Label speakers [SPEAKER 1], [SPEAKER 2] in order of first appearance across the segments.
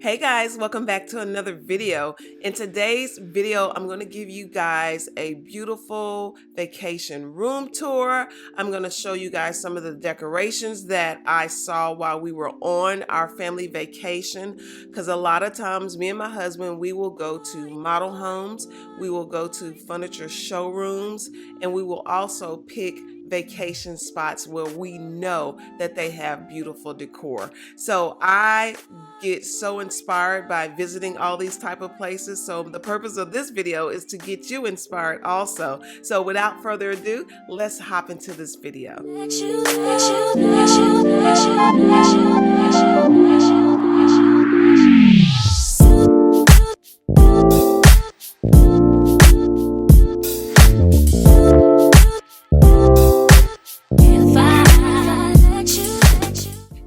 [SPEAKER 1] Hey guys, welcome back to another video. In today's video, I'm going to give you guys a beautiful vacation room tour. I'm going to show you guys some of the decorations that I saw while we were on our family vacation, because a lot of times me and my husband, we will go to model homes, we will go to furniture showrooms, and we will also pick vacation spots where we know that they have beautiful decor. So I get so inspired by visiting all these type of places. So the purpose of this video is to get you inspired also. So without further ado, let's hop into this video.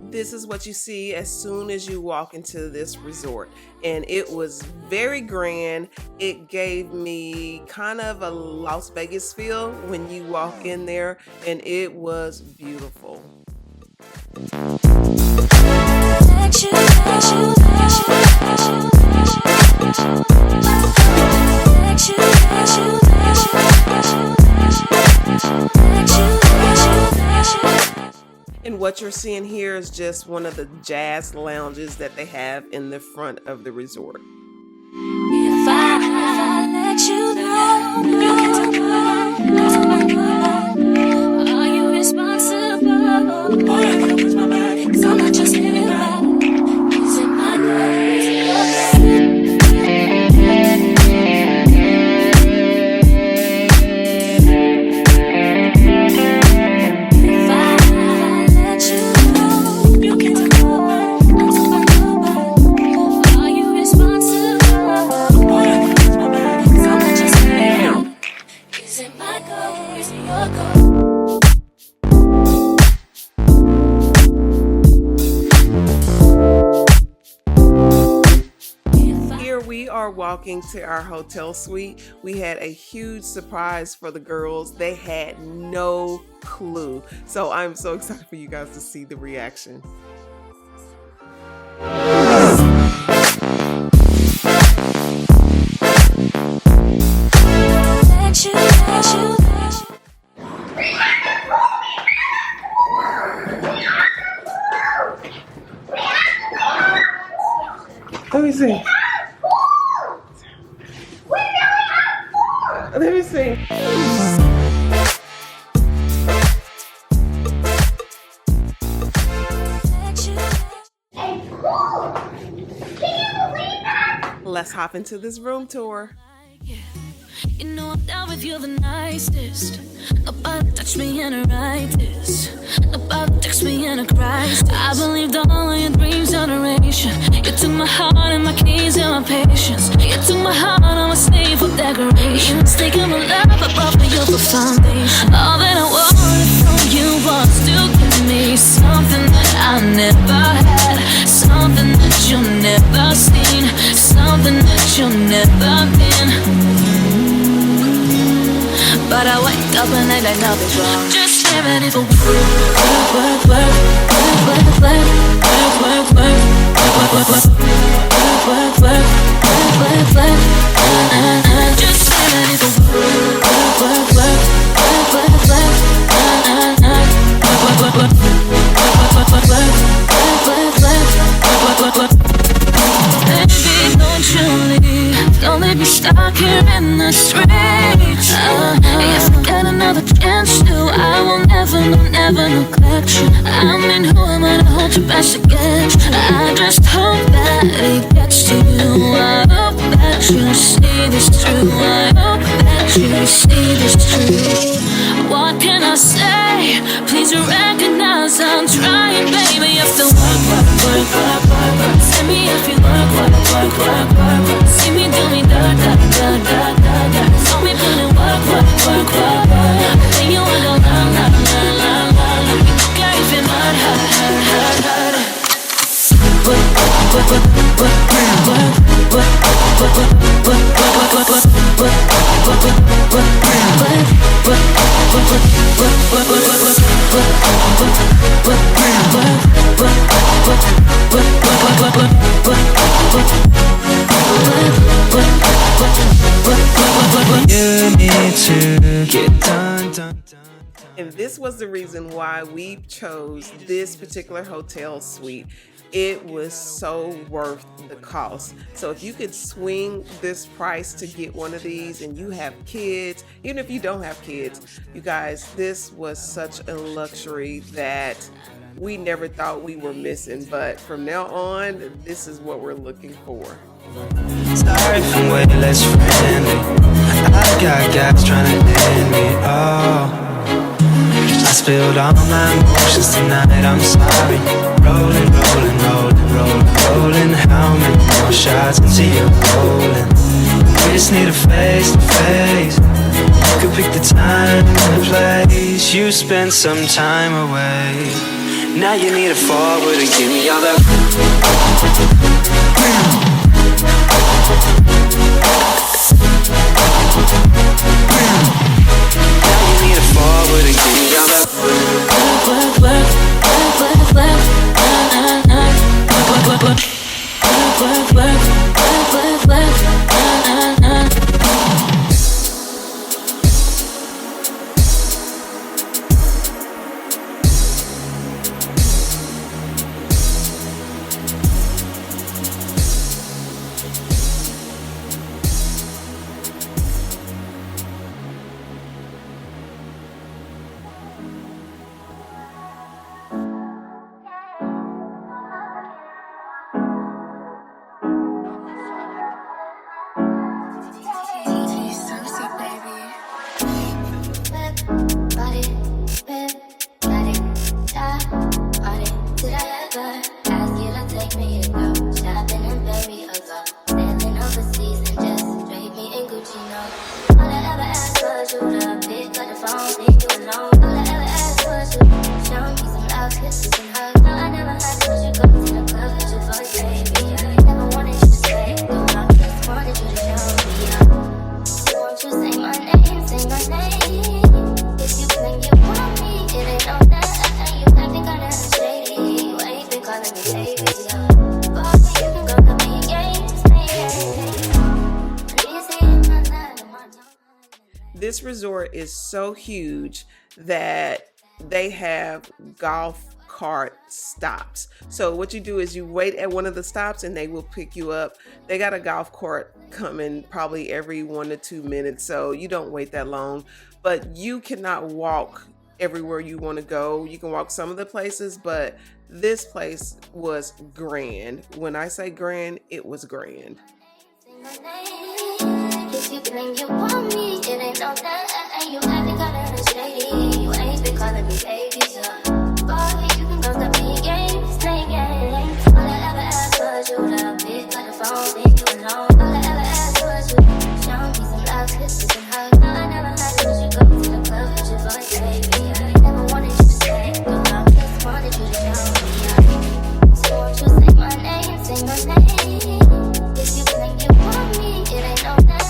[SPEAKER 1] This is what you see as soon as you walk into this resort, and it was very grand. It gave me kind of a Las Vegas feel when you walk in there, and it was beautiful. And what you're seeing here is just one of the jazz lounges that they have in the front of the resort.
[SPEAKER 2] If I let you know, are you responsible? All you do is my body, 'cause I'm not just in it right. Is it my nerves?
[SPEAKER 1] We are walking to our hotel suite. We had a huge surprise for the girls. They had no clue. So I'm so excited for you guys to see the reaction. Let me see. Let me see. Let's hop into this room tour.
[SPEAKER 2] You know I'm down with you the nicest. Nobody touched me in a righteous. Nobody touched me in a crisis. I believed all of your dreams generation. You took my heart and my keys and my patience. You took my heart, I'm a slave for decoration. Mistaken my love, I brought for you for foundation. All that I wanted from you was to give me something that I never had, something that you've never seen, something that you've never been. But I wake up and act like nothing's wrong. Just get ready for work, work, work, work, work, work, work, work, work, work, work, work, work, work. Just get ready for work, work, work, work, work, work, work. Baby, don't you leave. Don't leave me stuck here in the streets. If I get another chance to, I will never, no, never neglect you. I mean, who am I to hold you best against? I just hope that it gets to you. I hope that you see this through. I hope that you see this through. What can I say? Please recognize I'm trying, baby. If the work, work, work, work, work, work. Send me if you work, work, work, work, work, work. See me do me da da da da da da. Saw me put in work, work, work, work, work. Then you wanna la la la la la la. You don't care if it hurt, hurt, hurt, hurt, hurt. Work, work, work, work, work, work, work, work, work, work, work, work, work, work, work, work, work, work. You need to get done.
[SPEAKER 1] And this was the reason why we chose this particular hotel suite. It was so worth the cost. So if you could swing this price to get one of these and you have kids, even if you don't have kids, you guys, this was such a luxury that we never thought we were missing. But from now on, this is what we're looking for.
[SPEAKER 2] Sorry if I'm way less friendly. I got guys trying to end me. Oh, I spilled all my emotions tonight, I'm sorry. Rolling, rolling, rolling, rolling, rolling. How many more shots until you're rolling? We just need a face to face. You could pick the time and the place. You spent some time away. Now you need to forward and give me all that. Now you need to forward and give me all that.
[SPEAKER 1] This resort is so huge that they have golf cart stops. So what you do is you wait at one of the stops and they will pick you up. They got a golf cart coming probably every 1 to 2 minutes, so you don't wait that long. But you cannot walk everywhere you want to go. You can walk some of the places, but this place was grand. When I say grand, it was grand.
[SPEAKER 3] If you claim you want me, it ain't no that. You haven't got it shady. You ain't been calling me baby, so boy, you can go stop playing games, playing games. All I ever asked was you to pick up the phone, leave you alone. All I ever asked was you to show me some love, kisses and hugs. No, I never had to let you go to the club with your voice, baby. I never wanted you to stay, no, I just wanted you to show me. So won't you say my name, say my name. If you claim you want me, it ain't no that.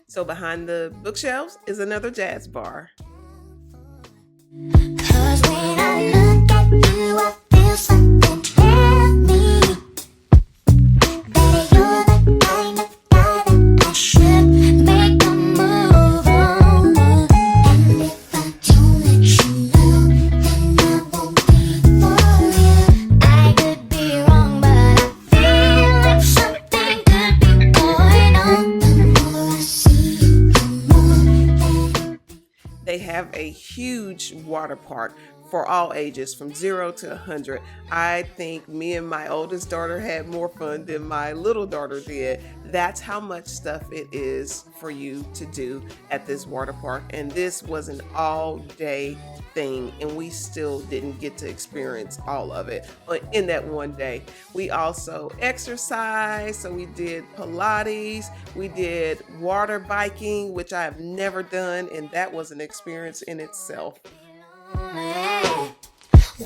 [SPEAKER 1] So behind the bookshelves is another jazz bar.
[SPEAKER 3] 'Cause when I look at you, I feel something tell me that you're the kind of guy that I should make a move on. And if I don't let you know, then I won't be for you. I could be wrong, but I feel like something could be going on. The more I see you, the more.
[SPEAKER 1] They have a huge water park for all ages from 0 to 100. I think me and my oldest daughter had more fun than my little daughter did. That's how much stuff it is for you to do at this water park. And this was an all-day thing, and we still didn't get to experience all of it in that one day. We also exercised, so we did Pilates, we did water biking, which I have never done, and that was an experience in itself.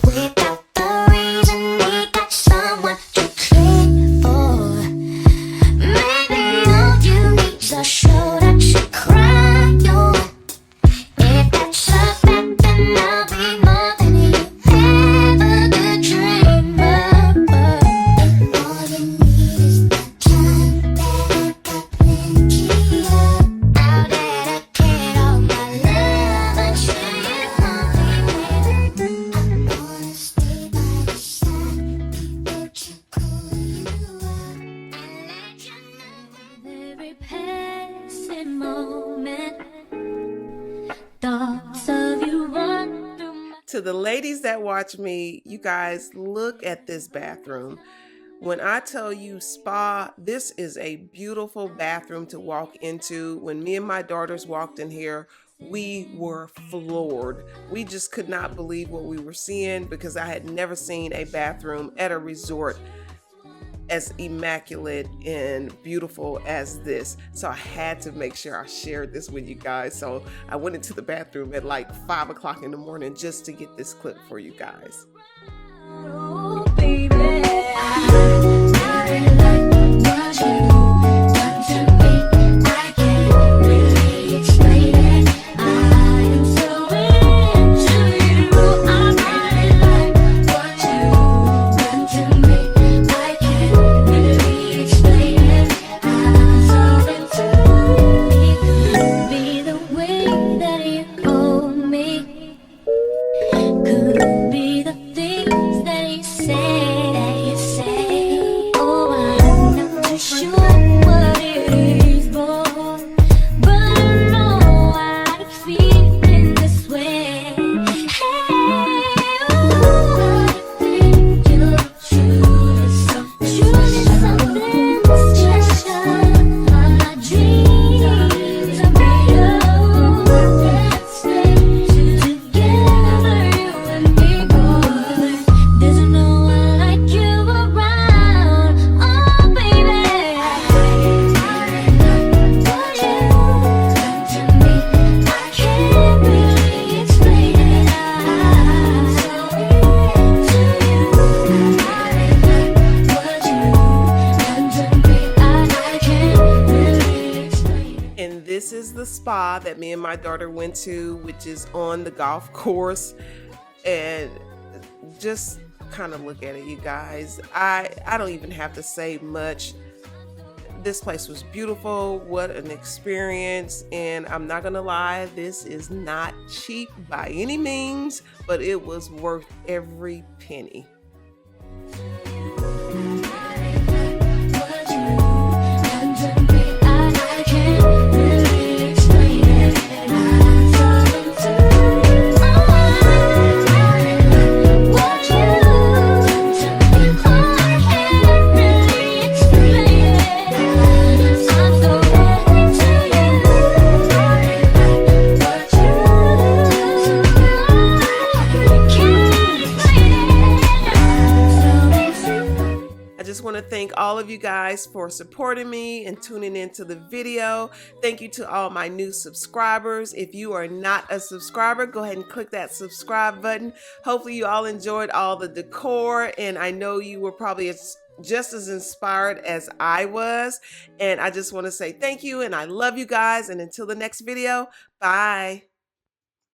[SPEAKER 3] Without the reason, we got someone to care for. Maybe all you need is a show that you cry.
[SPEAKER 2] moment. Thoughts of you run through my...
[SPEAKER 1] To the ladies that watch me, you guys, look at this bathroom. When I tell you spa, this is a beautiful bathroom to walk into. When me and my daughters walked in here, we were floored. We just could not believe what we were seeing because I had never seen a bathroom at a resort as immaculate and beautiful as this. So I had to make sure I shared this with you guys. So I went into the bathroom at like 5 o'clock in the morning just to get this clip for you guys.
[SPEAKER 2] Oh, baby, I really like what you done to me. I can't really explain it. I am so into you. I really like what you done to me. I can't really explain it. I'm so into you. Could be the way that you hold me. Could be the things that you say. Oh, I'm not too sure what it is, boy, but I know I feel in this way. Hey, ooh, I think you're truly something special. My dreams are made of. Let's stay together, you and me, boy. There's no one like you around. Oh, baby, I like what you done to me. I can't really explain it. I'm so into you. I like what you done to me. I can't really explain it.
[SPEAKER 1] And this is the spa that me and my daughter went to, which is on the golf course. And just kind of look at it, you guys. I don't even have to say much. This place was beautiful. What an experience. And I'm not gonna lie, this is not cheap by any means, but it was worth every penny. I just want to thank all of you guys for supporting me and tuning into the video. Thank you to all my new subscribers. If you are not a subscriber, go ahead and click that subscribe button. Hopefully you all enjoyed all the decor, and I know you were probably just as inspired as I was. And I just want to say thank you, and I love you guys. And until the next video, bye.